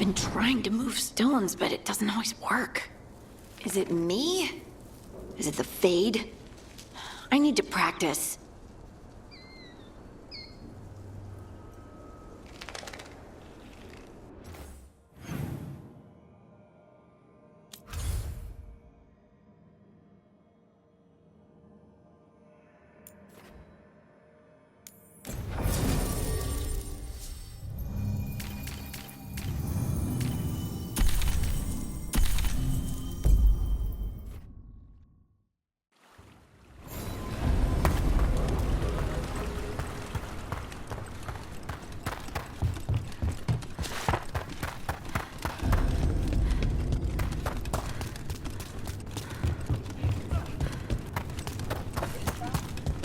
been trying to move stones, but it doesn't always work. Is it me? Is it the Fade? I need to practice.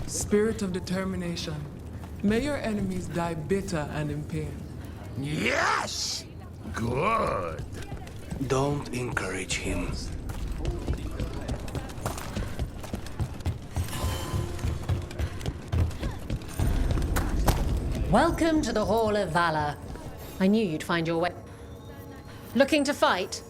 Spirit of determination. May your enemies die bitter and in pain. Yes! Good. Don't encourage him. Welcome to the Hall of Valor. I knew you'd find your way. Looking to fight?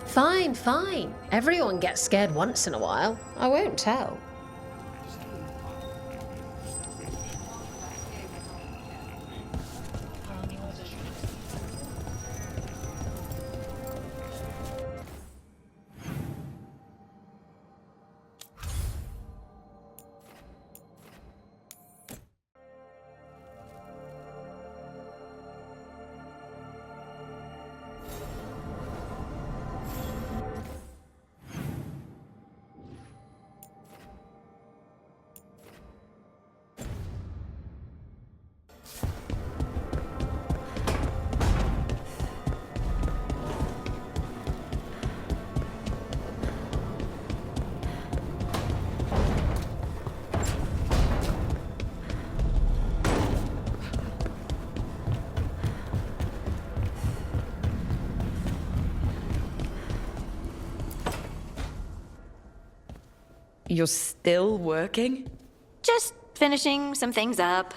Fine, fine. Everyone gets scared once in a while. I won't tell. You're still working? Just finishing some things up.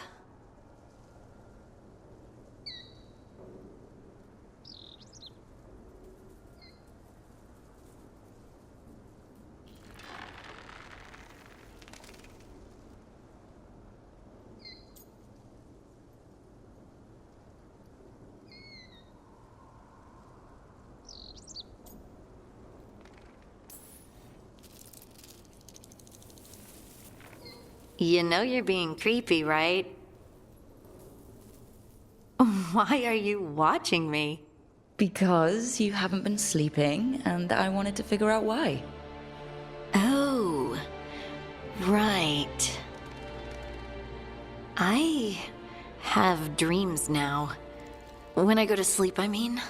You know you're being creepy, right? Why are you watching me? Because you haven't been sleeping, and I wanted to figure out why. Oh, right. I have dreams now. When I go to sleep, I mean.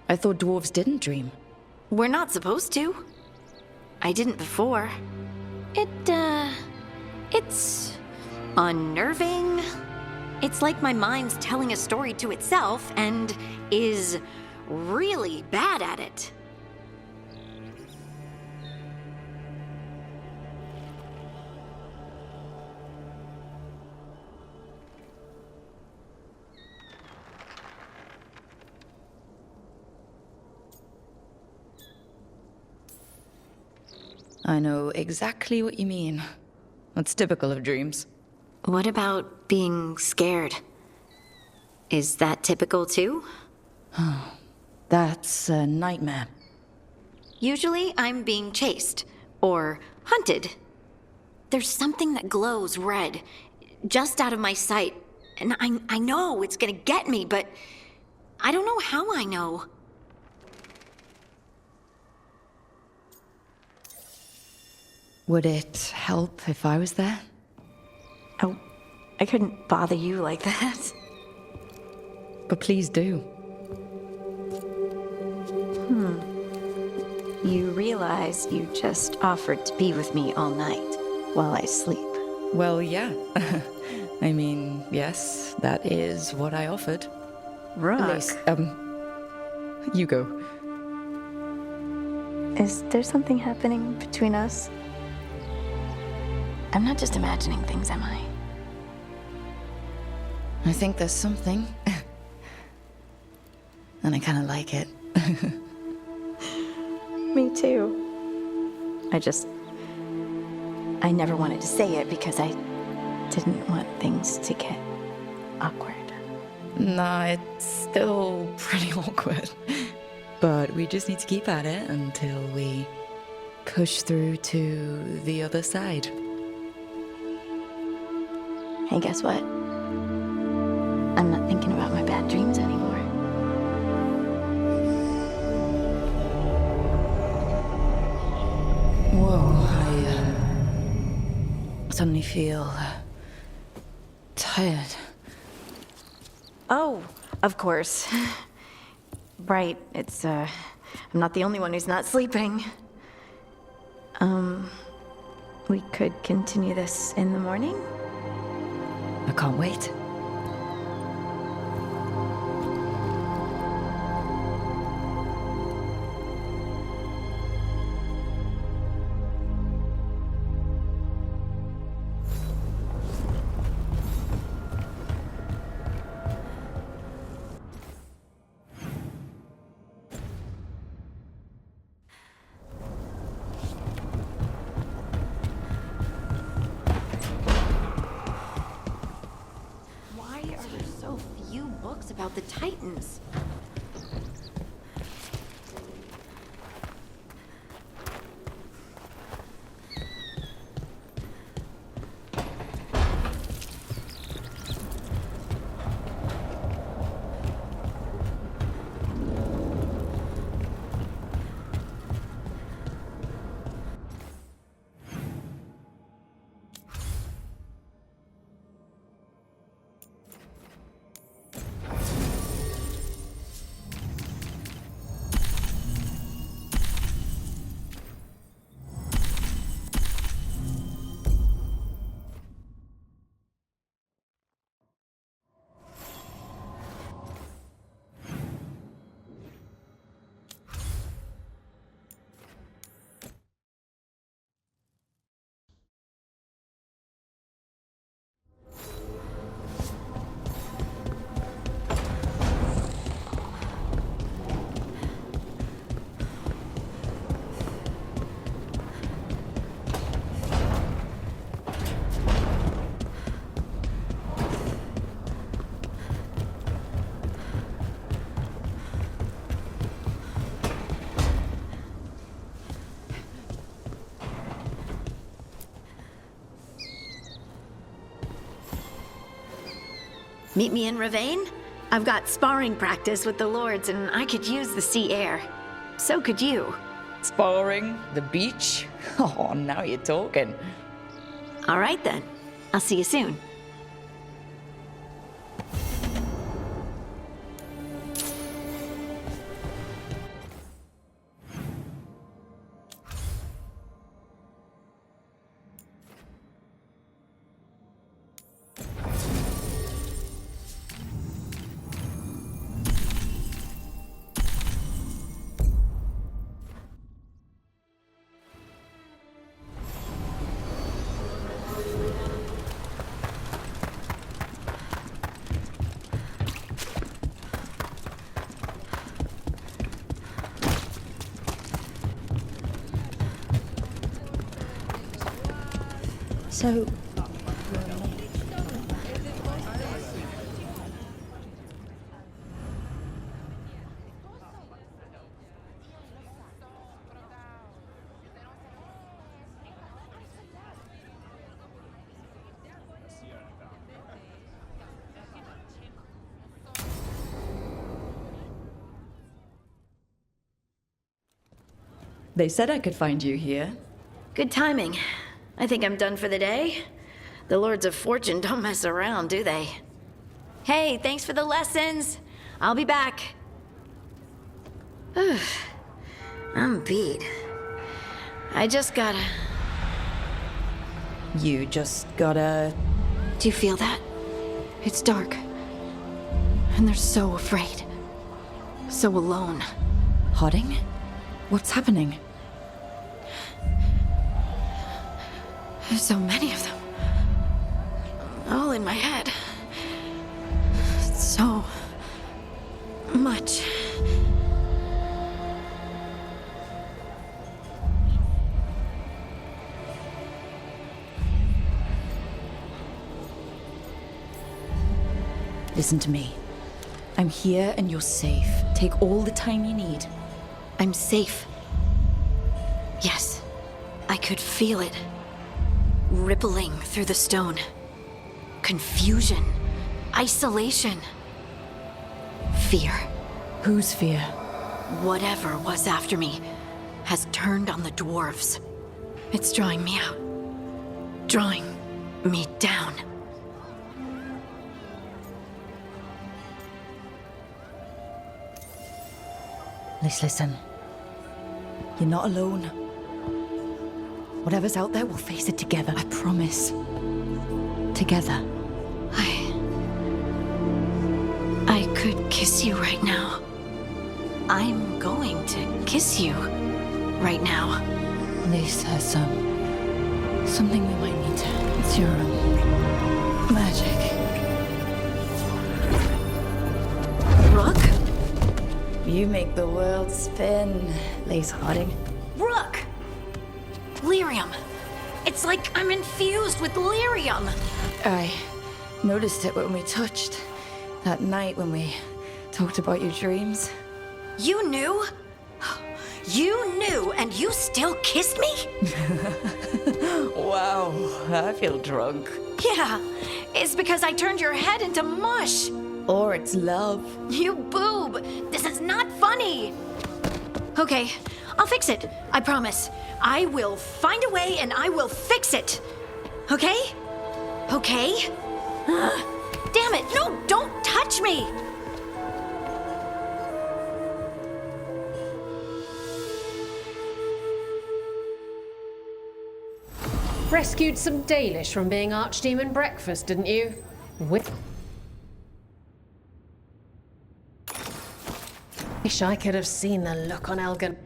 I thought dwarves didn't dream. We're not supposed to. I didn't before. It's unnerving. It's like my mind's telling a story to itself and is really bad at it. I know exactly what you mean. That's typical of dreams. What about being scared? Is that typical too? That's a nightmare. Usually I'm being chased or hunted. There's something that glows red, just out of my sight, and I know it's gonna get me, but I don't know how I know. Would it help if I was there? Oh, I couldn't bother you like that. But please do. You realize you just offered to be with me all night while I sleep. Well, yeah. I mean, yes, that is what I offered. Rook. At least, you go. Is there something happening between us? I'm not just imagining things, am I? I think there's something. And I kind of like it. Me too. I never wanted to say it because I didn't want things to get awkward. No, it's still pretty awkward. But we just need to keep at it until we push through to the other side. Hey, guess what? I'm not thinking about my bad dreams anymore. Whoa, I suddenly feel tired. Oh, of course. Right, I'm not the only one who's not sleeping. We could continue this in the morning? I can't wait. Why are there so few books about the Titans? Meet me in Ravane? I've got sparring practice with the lords and I could use the sea air. So could you. Sparring? The beach? Oh, now you're talking. All right then. I'll see you soon. So... They said I could find you here. Good timing. I think I'm done for the day. The Lords of Fortune don't mess around, do they? Hey, thanks for the lessons. I'll be back. I'm beat. I just gotta... You just gotta... Do you feel that? It's dark. And they're so afraid. So alone. Hodding? What's happening? There's so many of them. All in my head. Listen to me. I'm here and you're safe. Take all the time you need. I'm safe. Yes, I could feel it. Rippling through the stone. Confusion. Isolation. Fear. Whose fear? Whatever was after me has turned on the dwarves. It's drawing me out. Drawing me down. Listen. You're not alone. Whatever's out there, we'll face it together. I promise. Together. I could kiss you right now. I'm going to kiss you right now. This has something we might need to. It's your magic. Rook? You make the world spin, Lace Harding. Rook! Lyrium. It's like I'm infused with lyrium. I noticed it when we touched. That night when we talked about your dreams. You knew? You knew and you still kissed me? Wow, I feel drunk. Yeah, it's because I turned your head into mush. Or it's love. You boob! This is not funny! Okay, I'll fix it. I promise. I will find a way and I will fix it. Okay? Okay? Damn it! No, don't touch me! Rescued some Dalish from being Archdemon breakfast, didn't you? Wish I could have seen the look on Elgar'nan.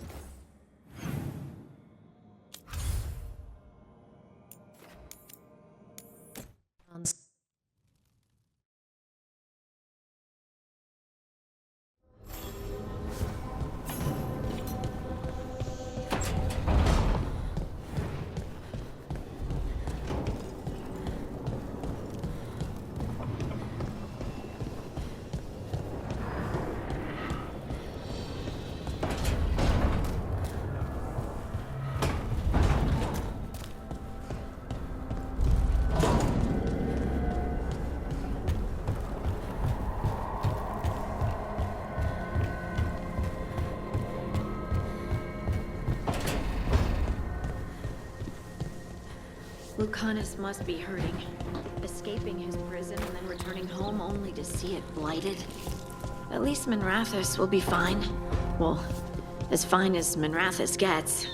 Lucanus must be hurting. Escaping his prison and then returning home only to see it blighted. At least Minrathous will be fine. Well, as fine as Minrathous gets.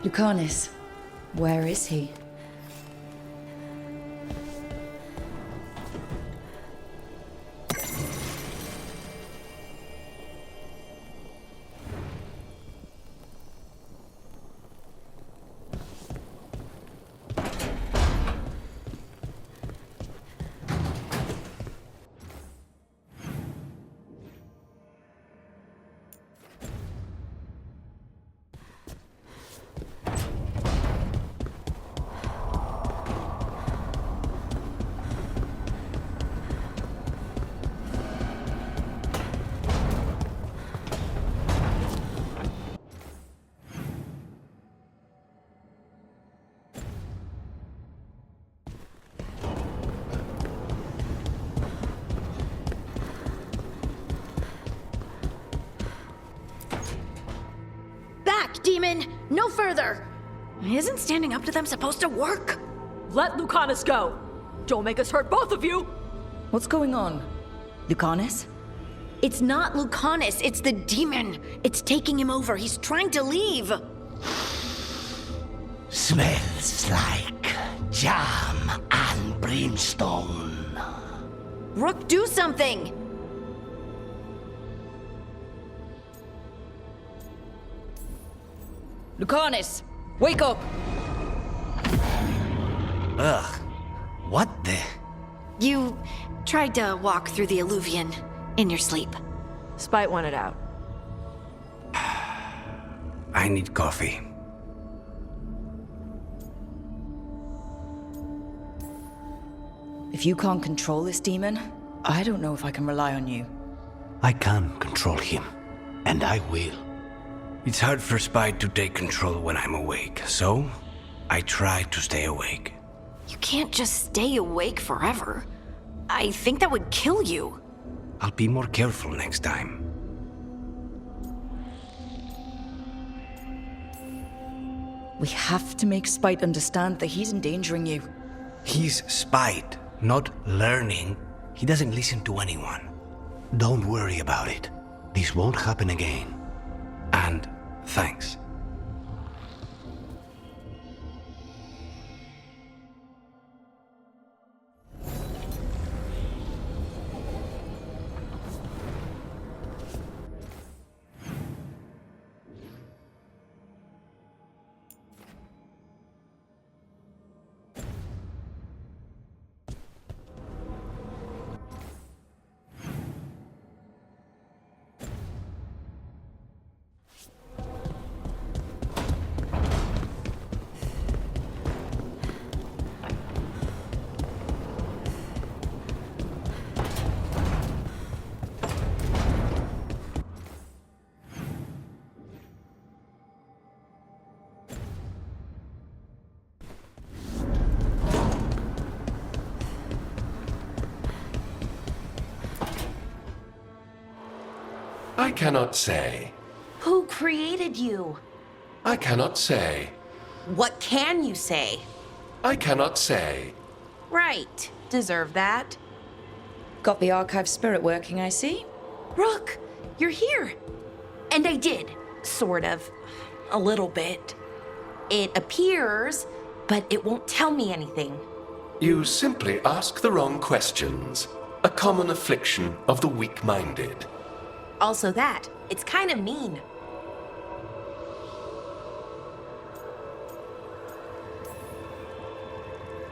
Lucanus, where is he? Back, demon! No further! Isn't standing up to them supposed to work? Let Lucanus go! Don't make us hurt both of you! What's going on? Lucanus? It's not Lucanus, it's the demon. It's taking him over. He's trying to leave. Smells like jam and brimstone. Rook, do something! Lucanus! Wake up! Ugh. What the? You tried to walk through the Alluvion in your sleep. Spite wanted out. I need coffee. If you can't control this demon, I don't know if I can rely on you. I can control him, and I will. It's hard for Spite to take control when I'm awake, so I try to stay awake. You can't just stay awake forever. I think that would kill you. I'll be more careful next time. We have to make Spite understand that he's endangering you. He's Spite, not learning. He doesn't listen to anyone. Don't worry about it. This won't happen again. And thanks. I cannot say. Who created you? I cannot say. What can you say? I cannot say. Right. Deserve that. Got the archive spirit working, I see. Rook, you're here. And I did. Sort of. A little bit. It appears, but it won't tell me anything. You simply ask the wrong questions. A common affliction of the weak-minded. Also that. It's kind of mean.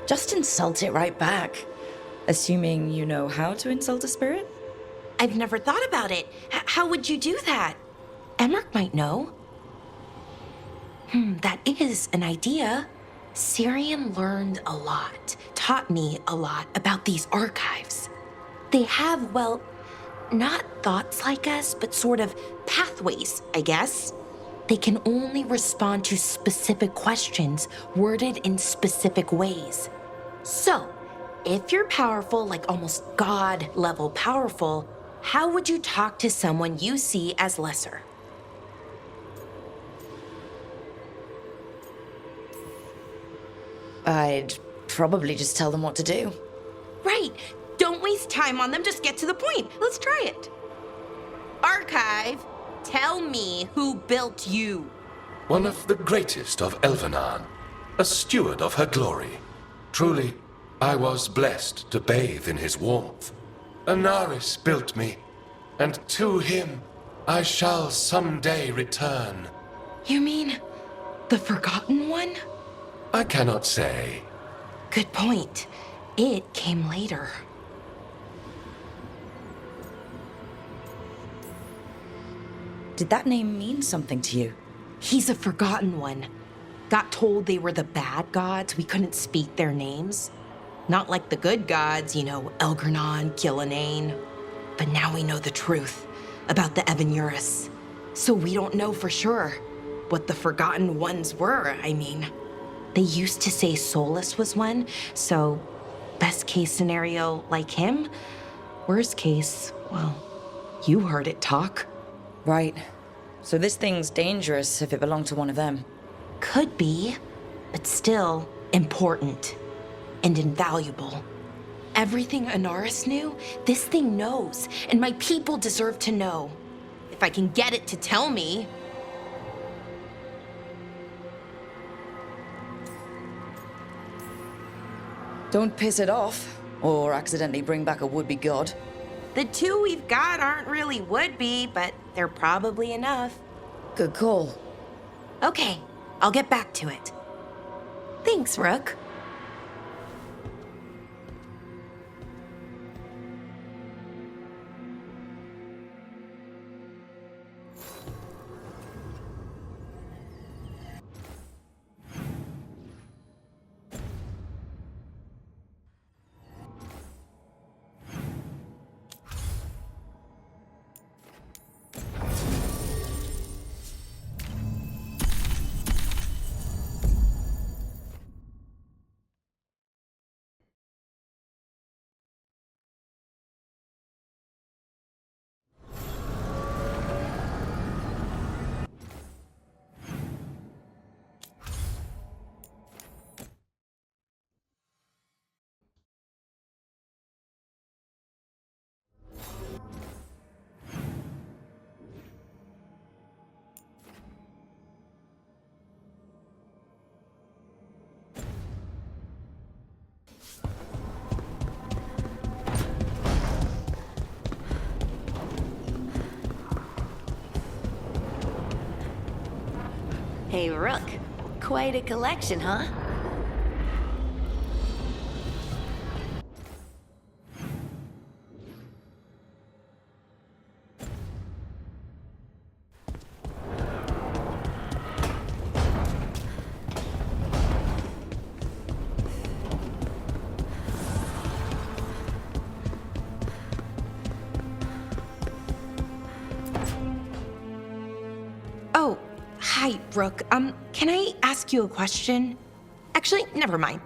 Just insult it right back. Assuming you know how to insult a spirit? I've never thought about it. How would you do that? Emmerich might know. That is an idea. Syrian learned a lot, taught me a lot about these archives. They have, well, not thoughts like us, but sort of pathways, I guess. They can only respond to specific questions worded in specific ways. So, if you're powerful, like almost God level powerful, how would you talk to someone you see as lesser? I'd probably just tell them what to do. Right. Don't waste time on them, just get to the point. Let's try it. Archive, tell me who built you. One of the greatest of Elgar'nan, a steward of her glory. Truly, I was blessed to bathe in his warmth. Anaris built me, and to him I shall someday return. You mean the Forgotten One? I cannot say. Good point. It came later. Did that name mean something to you? He's a Forgotten One. Got told they were the bad gods, we couldn't speak their names. Not like the good gods, you know, Elgar'nan and Ghilan'nain. But now we know the truth about the Evan-Urus. So we don't know for sure what the Forgotten Ones were, I mean. They used to say Solus was one, so best case scenario like him. Worst case, well, you heard it talk. Right. So this thing's dangerous if it belonged to one of them. Could be, but still important and invaluable. Everything Anaris knew, this thing knows, and my people deserve to know. If I can get it to tell me. Don't piss it off, or accidentally bring back a would-be god. The two we've got aren't really would-be, but they're probably enough. Good call. Okay, I'll get back to it. Thanks, Rook. Hey, Rook. Quite a collection, huh? Oh, hi, Rook. Can I ask you a question? Actually, never mind.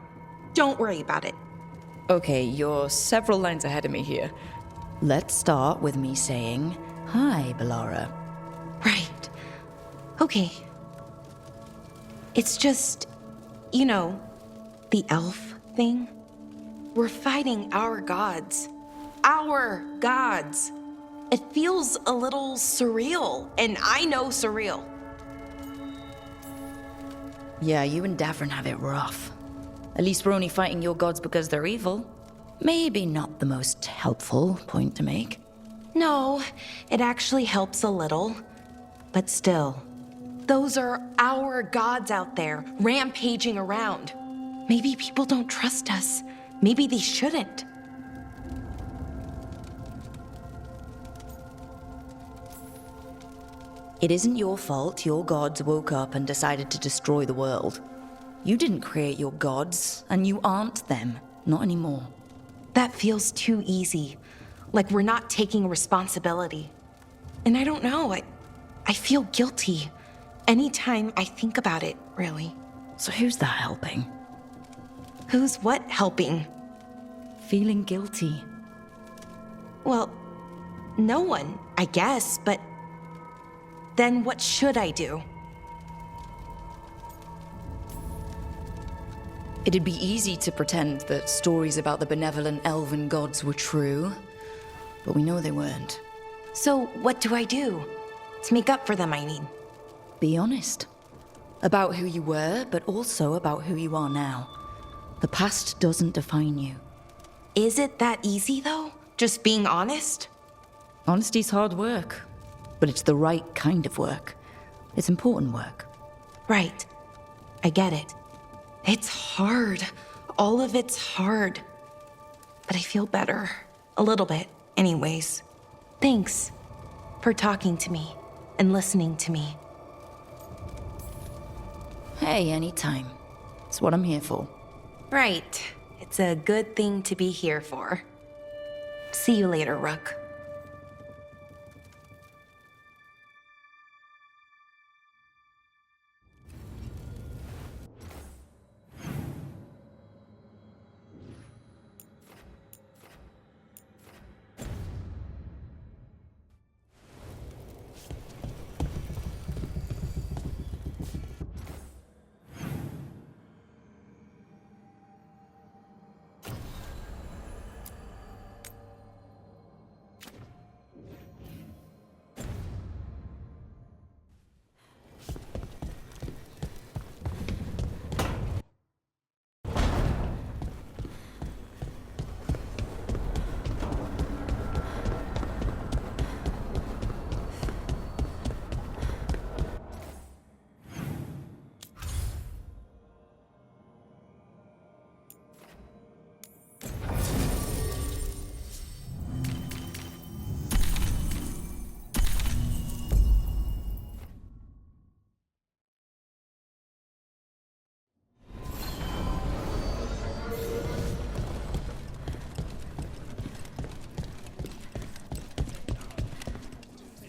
Don't worry about it. Okay, you're several lines ahead of me here. Let's start with me saying, hi, Bellara. Right. Okay. It's just, you know, the elf thing. We're fighting our gods. Our gods. It feels a little surreal, and I know surreal. Yeah, you and Davrin have it rough. At least we're only fighting your gods because they're evil. Maybe not the most helpful point to make. No, it actually helps a little. But still, those are our gods out there, rampaging around. Maybe people don't trust us. Maybe they shouldn't. It isn't your fault your gods woke up and decided to destroy the world. You didn't create your gods, and you aren't them. Not anymore. That feels too easy. Like we're not taking responsibility. And I don't know, I feel guilty. Anytime I think about it, really. So who's that helping? Who's what helping? Feeling guilty. Well, no one, I guess, but then what should I do? It'd be easy to pretend that stories about the benevolent elven gods were true, but we know they weren't. So what do I do? To make up for them, I mean. Be honest. About who you were, but also about who you are now. The past doesn't define you. Is it that easy, though? Just being honest? Honesty's hard work, but it's the right kind of work. It's important work. Right. I get it. It's hard. All of it's hard. But I feel better. A little bit, anyways. Thanks for talking to me and listening to me. Hey, anytime. It's what I'm here for. Right. It's a good thing to be here for. See you later, Rook.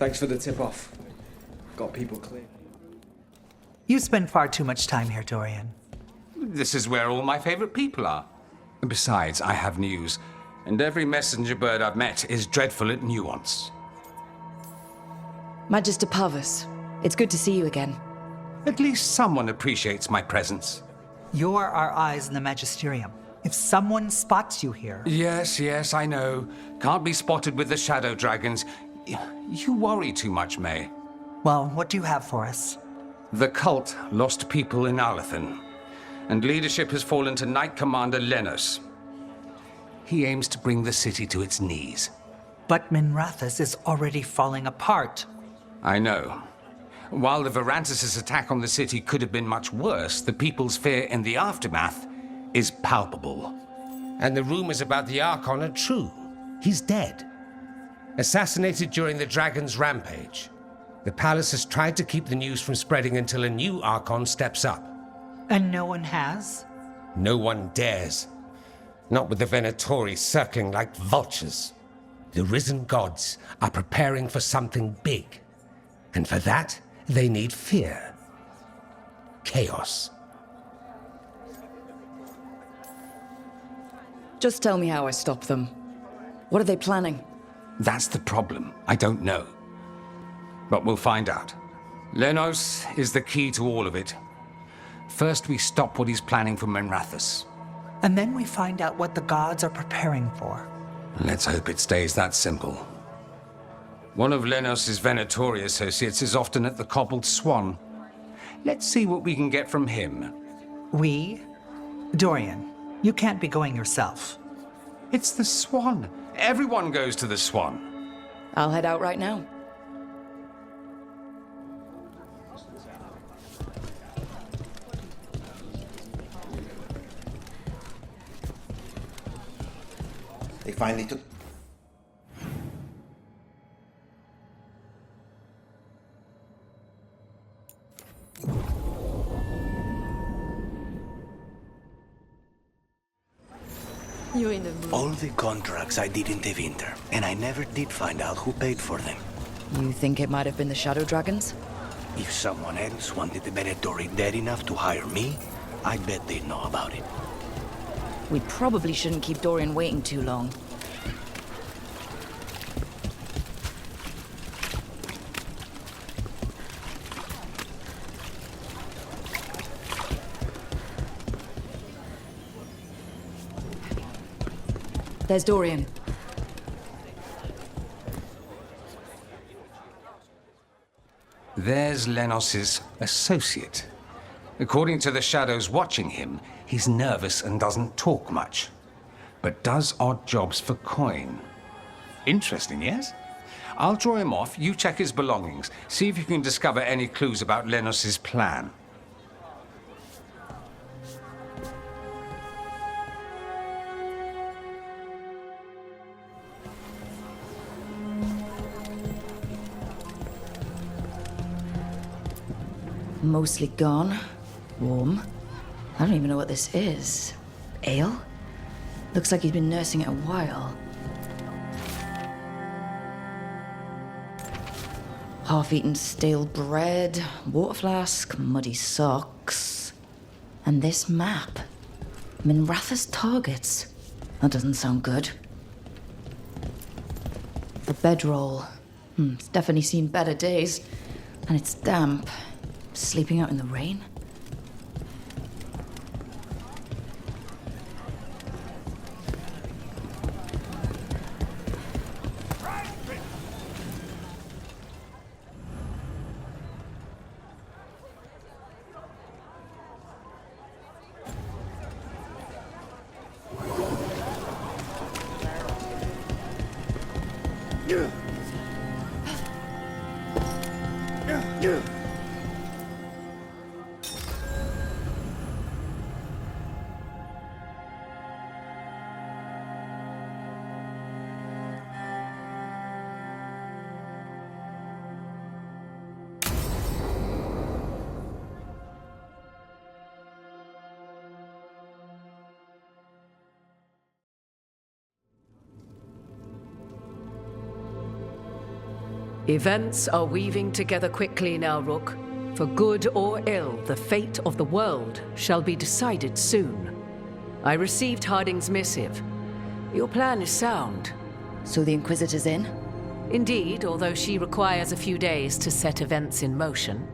Thanks for the tip-off. Got people clear. You spend far too much time here, Dorian. This is where all my favorite people are. Besides, I have news, and every messenger bird I've met is dreadful at nuance. Magister Parvus, it's good to see you again. At least someone appreciates my presence. You're our eyes in the Magisterium. If someone spots you here... Yes, I know. Can't be spotted with the shadow dragons. You worry too much, May. Well, what do you have for us? The cult lost people in Alathan, and leadership has fallen to Knight Commander Lenos. He aims to bring the city to its knees. But Minrathous is already falling apart. I know. While the Varantis' attack on the city could have been much worse, the people's fear in the aftermath is palpable. And the rumors about the Archon are true. He's dead. Assassinated during the Dragon's rampage. The palace has tried to keep the news from spreading until a new Archon steps up. And no one has? No one dares. Not with the Venatori circling like vultures. The risen gods are preparing for something big. And for that, they need fear. Chaos. Just tell me how I stop them. What are they planning? That's the problem. I don't know. But we'll find out. Lenos is the key to all of it. First, we stop what he's planning for Minrathous. And then we find out what the gods are preparing for. Let's hope it stays that simple. One of Lenos' Venatori associates is often at the Cobbled Swan. Let's see what we can get from him. We? Dorian, you can't be going yourself. It's the Swan. Everyone goes to the Swan. I'll head out right now. They finally took... You in the mood? All the contracts I did in Tevinter, and I never did find out who paid for them. You think it might have been the Shadow Dragons? If someone else wanted the Venatori dead enough to hire me, I bet they'd know about it. We probably shouldn't keep Dorian waiting too long. There's Dorian. There's Lenos' associate. According to the shadows watching him, he's nervous and doesn't talk much, but does odd jobs for coin. Interesting, yes? I'll draw him off, you check his belongings, see if you can discover any clues about Lenos' plan. Mostly gone. Warm. I don't even know what this is. Ale? Looks like he's been nursing it a while. Half-eaten stale bread, water flask, muddy socks. And this map. Minrathous targets. That doesn't sound good. The bedroll. It's definitely seen better days. And it's damp. Sleeping out in the rain? Events are weaving together quickly now, Rook. For good or ill, the fate of the world shall be decided soon. I received Harding's missive. Your plan is sound. So the Inquisitor's in? Indeed, although she requires a few days to set events in motion.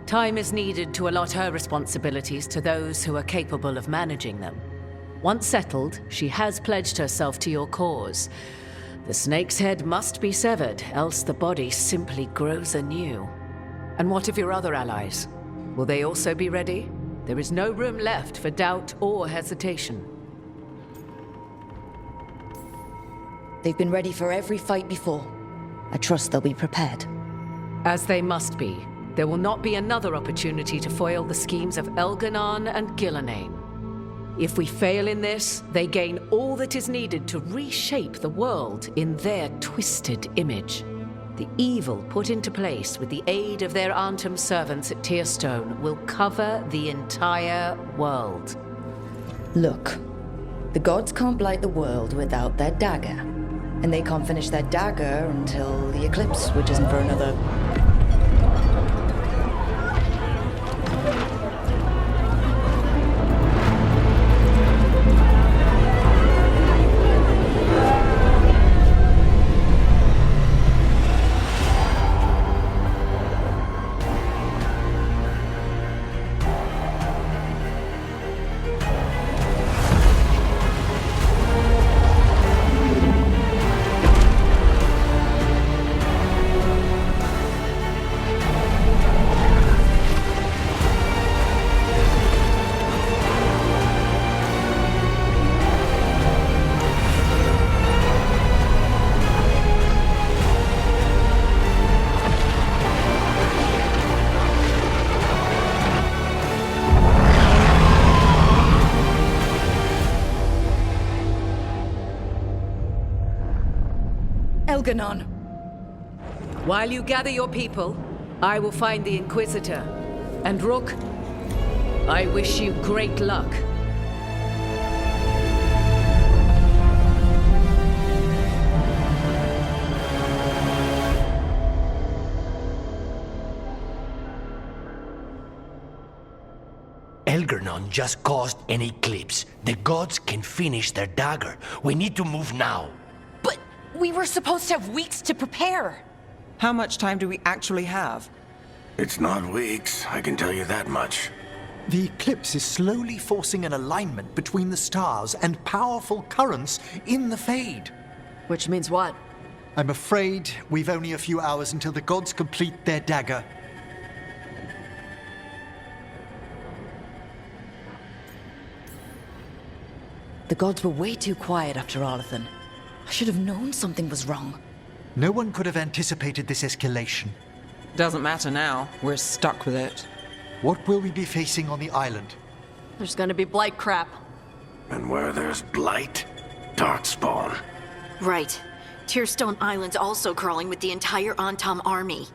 Time is needed to allot her responsibilities to those who are capable of managing them. Once settled, she has pledged herself to your cause. The snake's head must be severed, else the body simply grows anew. And what of your other allies? Will they also be ready? There is no room left for doubt or hesitation. They've been ready for every fight before. I trust they'll be prepared. As they must be. There will not be another opportunity to foil the schemes of Elgar'nan and Ghilan'nain. If we fail in this, they gain all that is needed to reshape the world in their twisted image. The evil put into place with the aid of their Antum servants at Tearstone will cover the entire world. Look, the gods can't blight the world without their dagger. And they can't finish their dagger until the eclipse, which isn't for another... Elgar'nan. While you gather your people, I will find the Inquisitor. And Rook, I wish you great luck. Elgar'nan just caused an eclipse. The gods can finish their dagger. We need to move now. But we were supposed to have weeks to prepare. How much time do we actually have? It's not weeks, I can tell you that much. The eclipse is slowly forcing an alignment between the stars and powerful currents in the Fade. Which means what? I'm afraid we've only a few hours until the gods complete their dagger. The gods were way too quiet after Arlathan. I should have known something was wrong. No one could have anticipated this escalation. Doesn't matter now. We're stuck with it. What will we be facing on the island? There's gonna be blight crap. And where there's blight, darkspawn. Right. Tearstone Island's also crawling with the entire Antum army.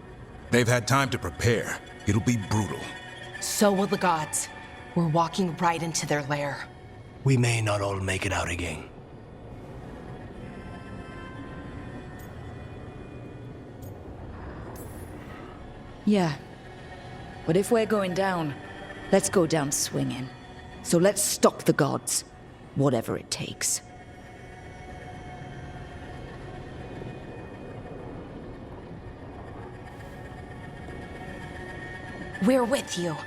They've had time to prepare. It'll be brutal. So will the gods. We're walking right into their lair. We may not all make it out again. Yeah. But if we're going down, let's go down swinging. So let's stop the gods, whatever it takes. We're with you.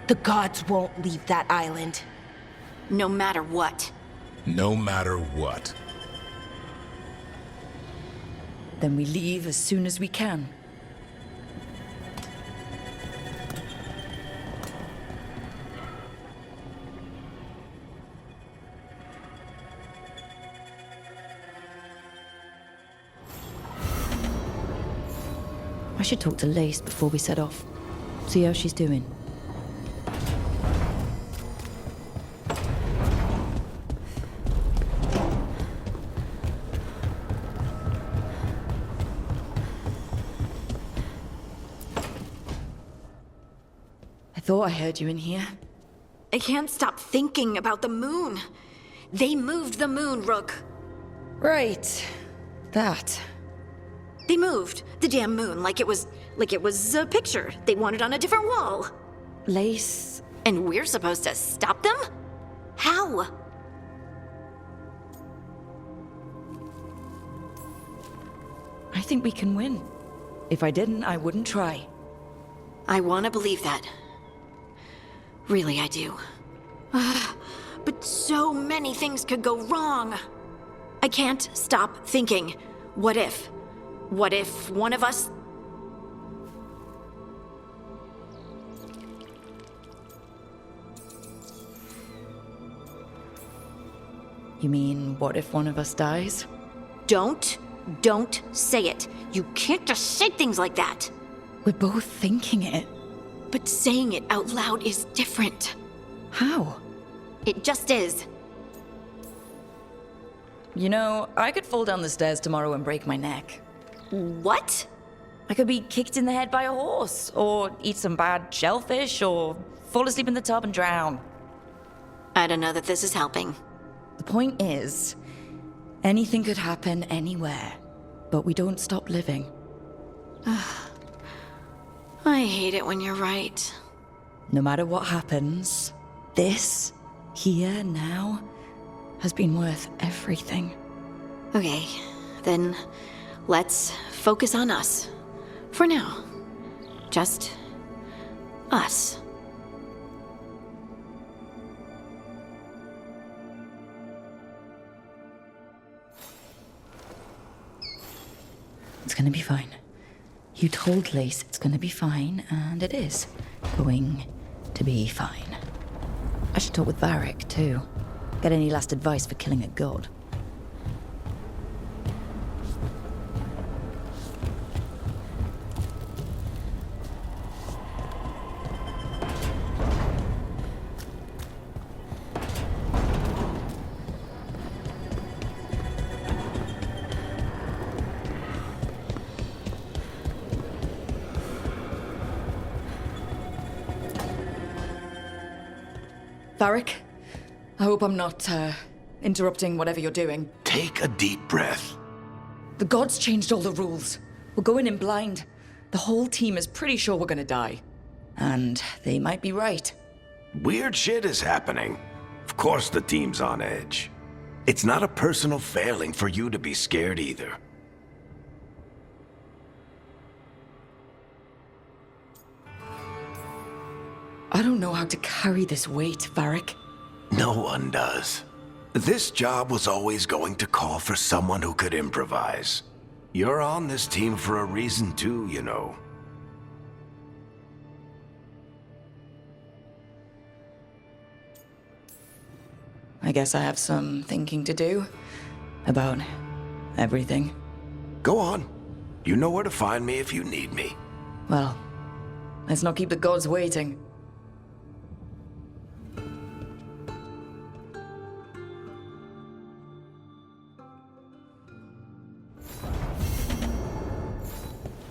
The gods won't leave that island. No matter what. No matter what. Then we leave as soon as we can. I should talk to Lace before we set off. See how she's doing. I thought I heard you in here. I can't stop thinking about the moon. They moved the moon, Rook. Right. That. They moved the damn moon like it was a picture they wanted on a different wall. Lace. And we're supposed to stop them? How? I think we can win. If I didn't, I wouldn't try. I want to believe that. Really, I do. But so many things could go wrong. I can't stop thinking, what if? What if one of us... You mean, what if one of us dies? Don't say it. You can't just say things like that. We're both thinking it. But saying it out loud is different. How? It just is. You know, I could fall down the stairs tomorrow and break my neck. What? I could be kicked in the head by a horse, or eat some bad shellfish, or fall asleep in the tub and drown. I don't know that this is helping. The point is, anything could happen anywhere, but we don't stop living. I hate it when you're right. No matter what happens, this, here, now, has been worth everything. Okay, then let's focus on us. For now. Just us. It's gonna be fine. You told Lace it's gonna be fine, and it is going to be fine. I should talk with Varric, too. Get any last advice for killing a god. Varric, I hope I'm not, interrupting whatever you're doing. Take a deep breath. The gods changed all the rules. We're going in blind. The whole team is pretty sure we're gonna die. And they might be right. Weird shit is happening. Of course the team's on edge. It's not a personal failing for you to be scared either. I don't know how to carry this weight, Varric. No one does. This job was always going to call for someone who could improvise. You're on this team for a reason too, you know. I guess I have some thinking to do about everything. Go on. You know where to find me if you need me. Well, let's not keep the gods waiting.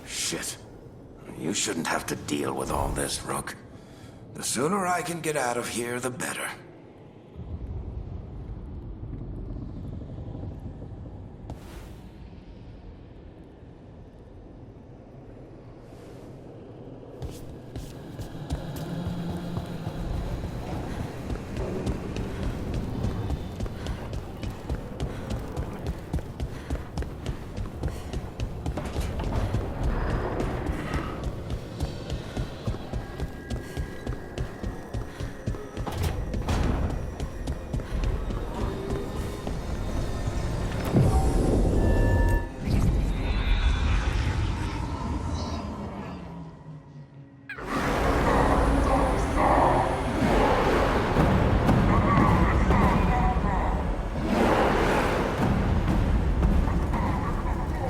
Shit. You shouldn't have to deal with all this, Rook. The sooner I can get out of here, the better.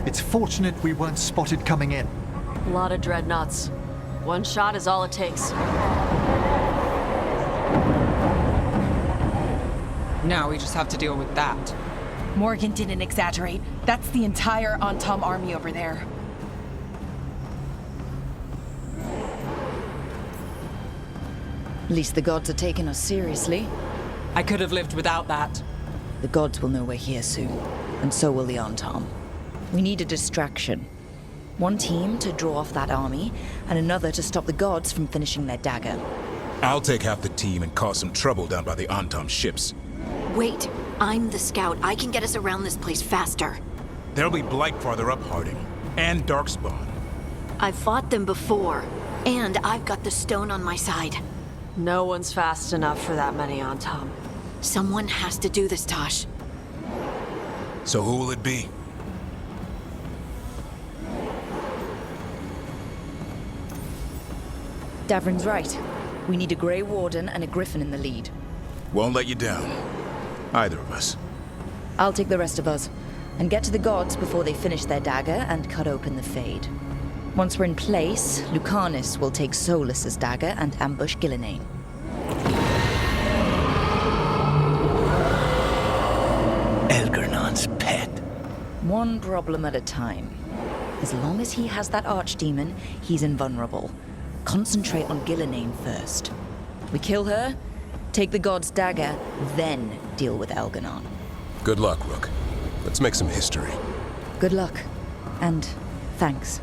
It's fortunate we weren't spotted coming in. A lot of dreadnoughts. One shot is all it takes. Now we just have to deal with that. Morgan didn't exaggerate. That's the entire Antom army over there. At least the gods are taking us seriously. I could have lived without that. The gods will know we're here soon, and so will the Antom. We need a distraction. One team to draw off that army, and another to stop the gods from finishing their dagger. I'll take half the team and cause some trouble down by the Antom ships. Wait, I'm the scout. I can get us around this place faster. There'll be Blight farther up, Harding. And darkspawn. I've fought them before, and I've got the stone on my side. No one's fast enough for that many on Tom. Someone has to do this, Tosh. So who will it be? Davrin's right. We need a Grey Warden and a Griffin in the lead. Won't let you down. Either of us. I'll take the rest of us, and get to the gods before they finish their dagger and cut open the Fade. Once we're in place, Lucanus will take Solus's dagger and ambush Ghilan'nain. Elgar'nan's pet. One problem at a time. As long as he has that archdemon, he's invulnerable. Concentrate on Ghilan'nain first. We kill her, take the god's dagger, then deal with Elgar'nan. Good luck, Rook. Let's make some history. Good luck. And thanks.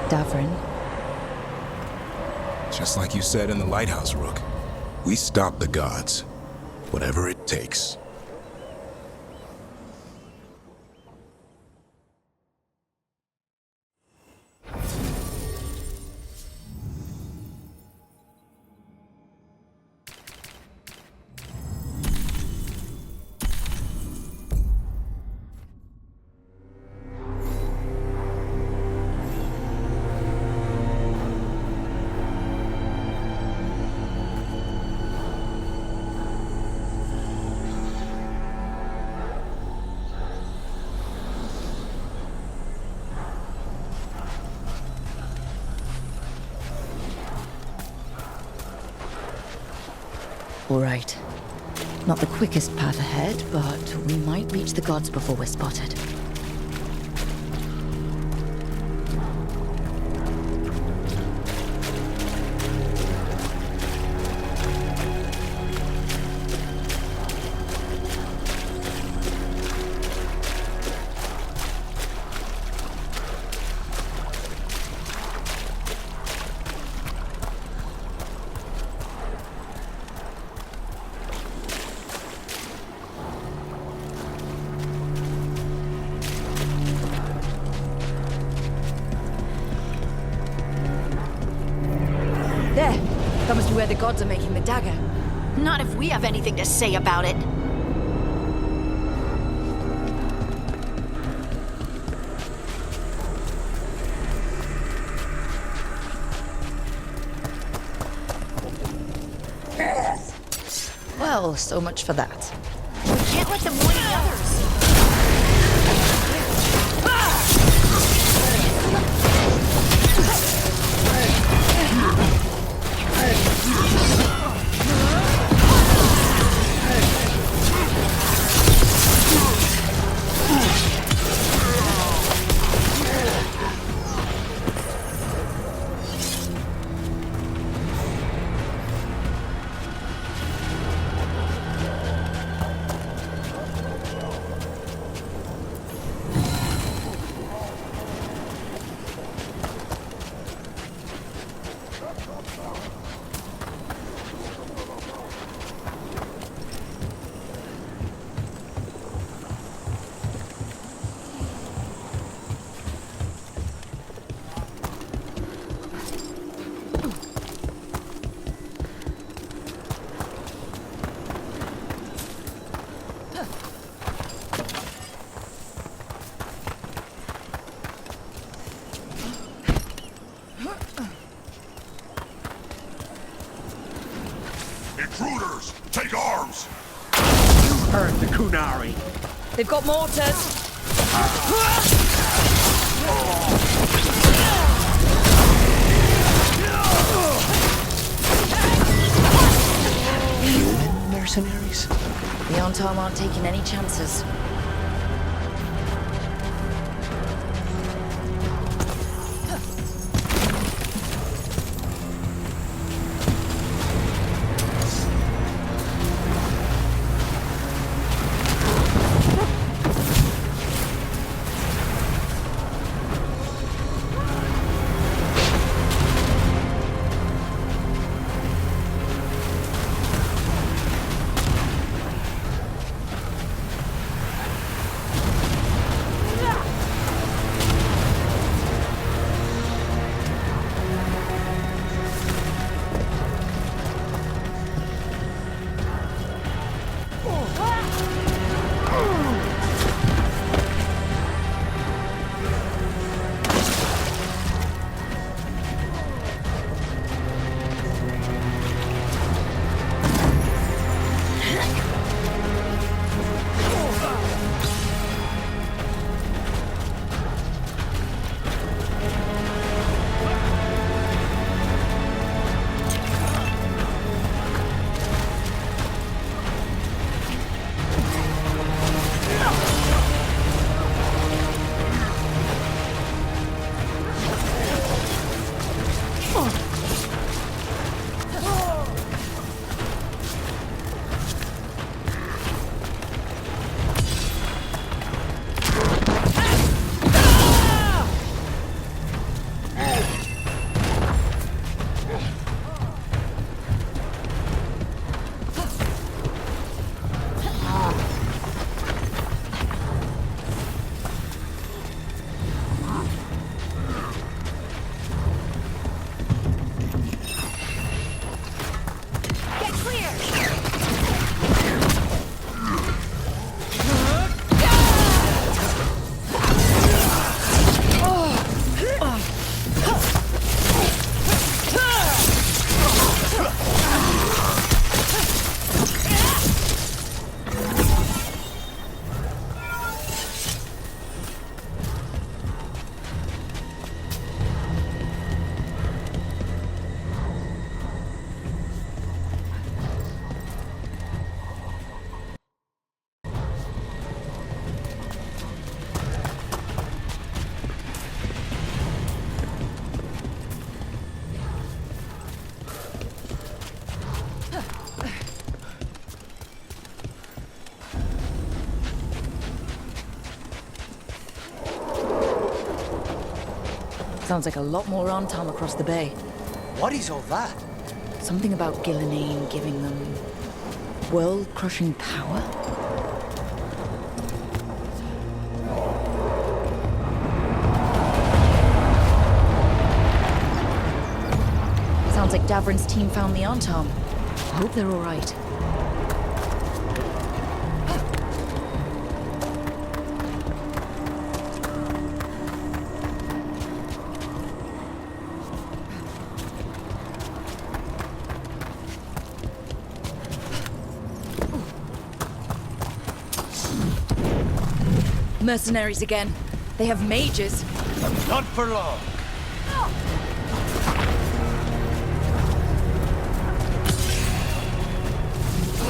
Davrin. Just like you said in the lighthouse, Rook. We stop the gods. Whatever it takes. All right. Not the quickest path ahead, but we might reach the gods before we're spotted. There! That must be where the gods are making the dagger. Not if we have anything to say about it. Well, so much for that. We can't let them win the others. Intruders! Take arms! You heard the Kunari. They've got mortars! Human mercenaries? The Antom aren't taking any chances. Sounds like a lot more Antam across the bay. What is all that? Something about Ghilan'nain giving them world-crushing power? Sounds like Davrin's team found the Antam. I hope they're all right. Mercenaries again. They have mages. Not for long.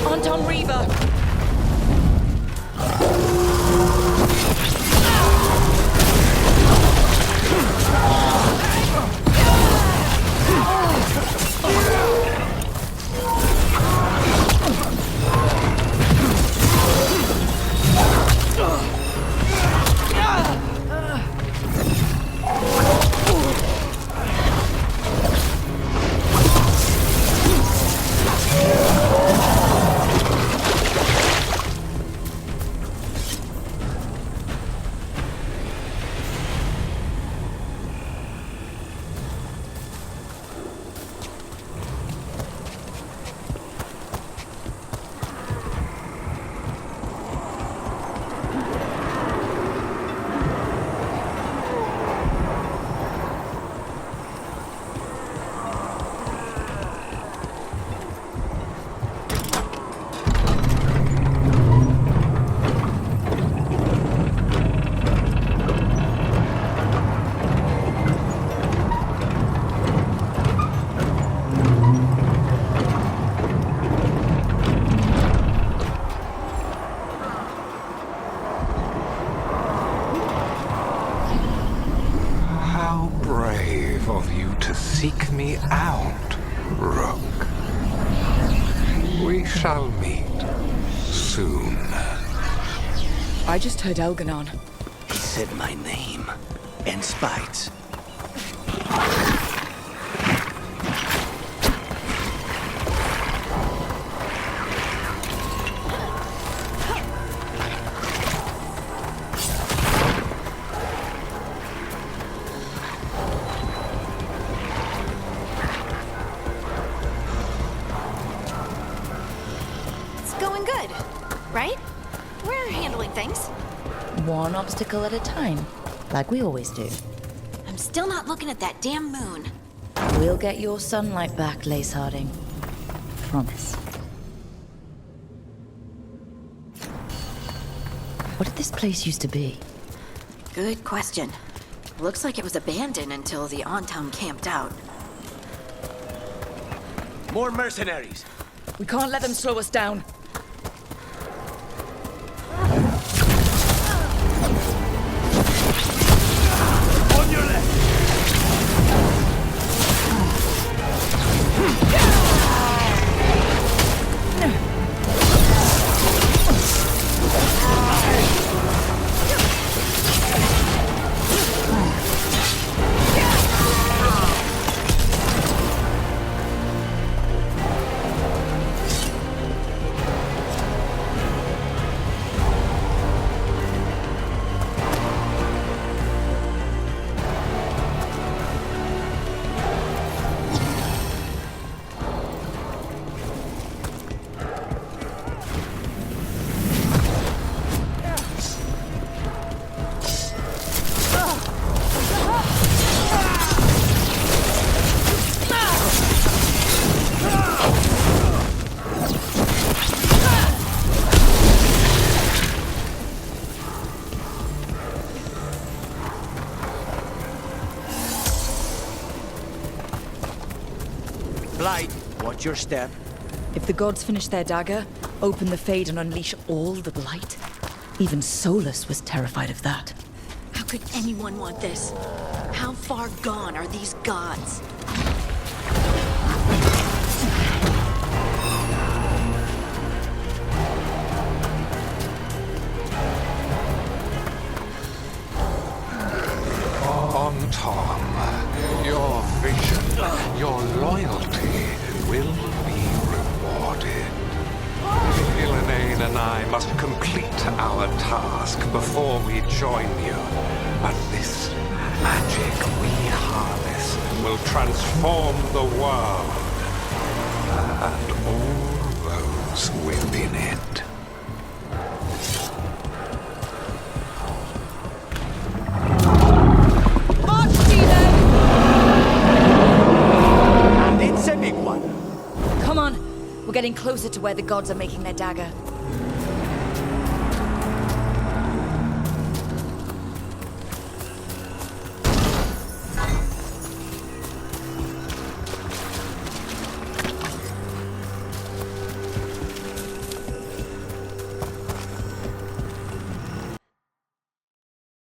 Anton Reaver! Of you to seek me out, Rook. We shall meet soon. I just heard Elgar'nan. He said my name and spite. One obstacle at a time, like we always do. I'm still not looking at that damn moon. We'll get your sunlight back, Lace Harding. Promise. What did this place used to be? Good question. Looks like it was abandoned until the Antam camped out. More mercenaries. We can't let them slow us down. Watch your step. If the gods finish their dagger, open the Fade and unleash all the blight. Even Solus was terrified of that. How could anyone want this? How far gone are these gods? On Tom. Your vision, your loyalty will be rewarded. Ghilan'nain and I must complete our task before we join you. But this magic we harness will transform the world. And all those within it. It's a big one. Come on. We're getting closer to where the gods are making their dagger.